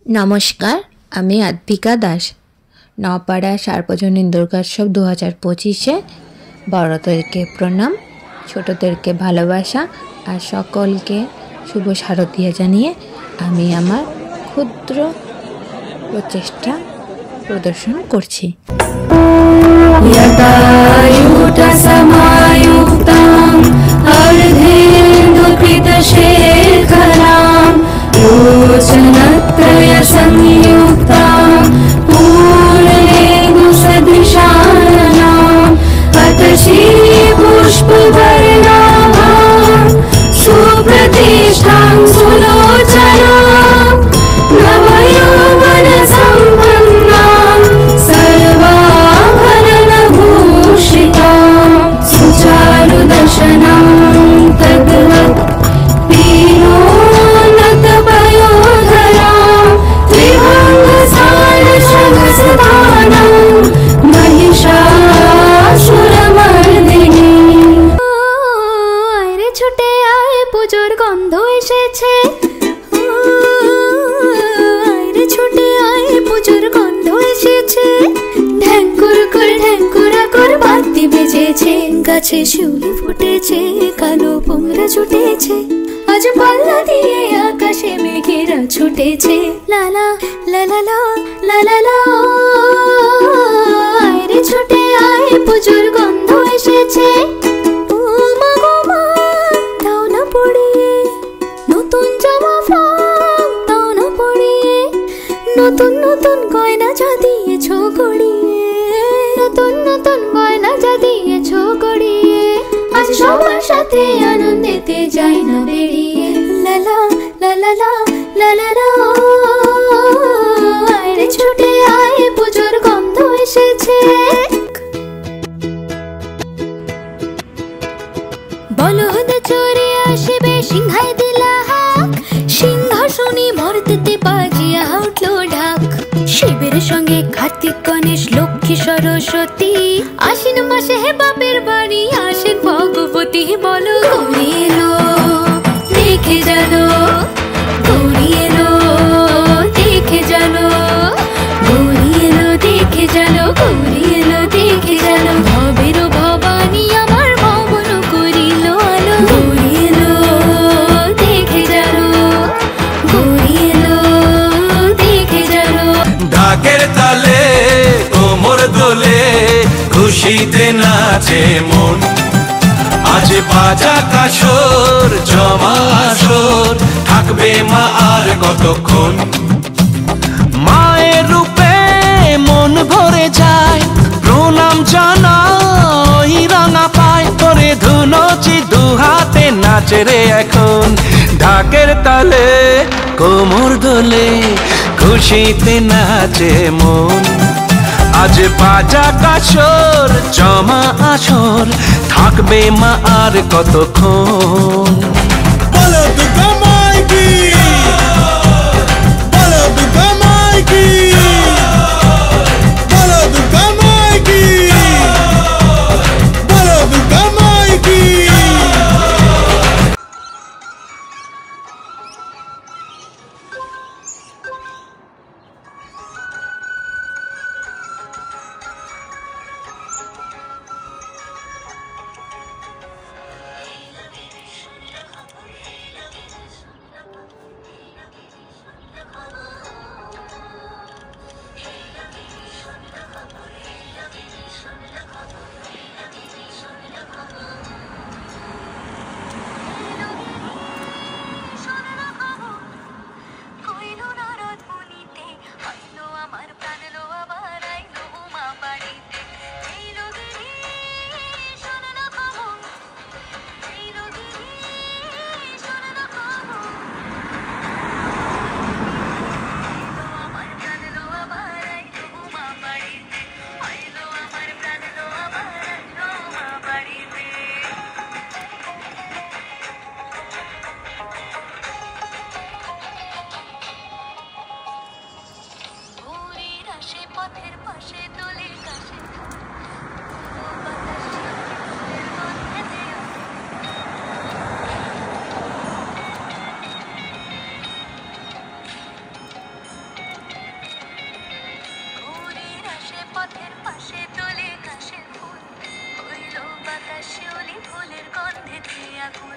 नमस्कार, आमी आद्विका दास। नपाड़ा सार्वजनीन दुर्गोत्सव 2025 बड़ोदेरके प्रणाम, छोटोदेरके भालोबासा और सकलके शुभ शारदीया जानिए आमी आमार क्षुद्र प्रचेष्टा प्रदर्शन करछि। लोचनत्रय संयुक्ता पूर्णेन्दुसदृशानाम् अतशी पुष्पवर्णाभां सुप्रतिष्ठां सुलोचनां नवयौवनसम्पन्नां सर्वाभरणभूषितां सुचारुदर्शनां तद्वत् পুজোর গন্ধ এসেছে, আরে ছুটে আয় পুজোর গন্ধ এসেছে, ঢ্যাঙ্কুরা কর বাতি বেজেছে, গাছে শিউলি ফুটেছে, কালো পোমরা ছুটেছে, আজ পাল্লা দিয়ে আকাশে মেঘেরা ছুটেছে, লালা লালা লালা লা, আরে ছুটে আয় পুজোর গন্ধ এসেছে। নতুন নতুন গয়না যা দিয়েছো গড়িয়ে, নতুন নতুন গয়না যা দিয়েছো গড়িয়ে, আজ সবার সাথে আনন্দেতে যাই না বেরিয়ে, লালা লালা লালা লা, আরে ছুটে আয় পুজোর গন্ধ এসেছে। বলদ চড়ে আসবে সিংহায় দিলা হাক, সিংহাসনে মর্তেতে বাজিয়া উঠলো ঢাক, শিবের সঙ্গে কার্তিক গণেশ লক্ষ্মী সরস্বতী, আশ্বিন মাসে হে বাপের বাড়ি আসেন ভগবতী, বলো গৌরী এলো দেখে জানো, গৌরী এলো দেখে জানো, গৌরী এলো দেখে জানো, গৌরী এলো দেখে জানো, ভবেরও ভবানী আমার ভবন করিল আলো, গৌরী এলো দেখে জানো, গৌরী এলো দেখে জানো। ঢাকের তালে কোমর দোলে খুশিতে নাচে মন, আজ বাজা কাসর জমা আসর, থাকবে মা আর কতক্ষণ, মায়ের রূপে মন ভরে যায়, প্রণাম জানাই রাঙা পায়, করে ধুনচি দু হাতে নাচে রে এখন, ঢাকের তালে কোমর দোলে খুশিতে নাচে মন, আজ বাজা কাসর জমা আসর, থাকবে মা আর কতক্ষণ। বলো দুর্গা মাই কি, বলো দুর্গা মাই কি, বলো দুর্গা মাই কি, বলো দুর্গা মাই কি। এখন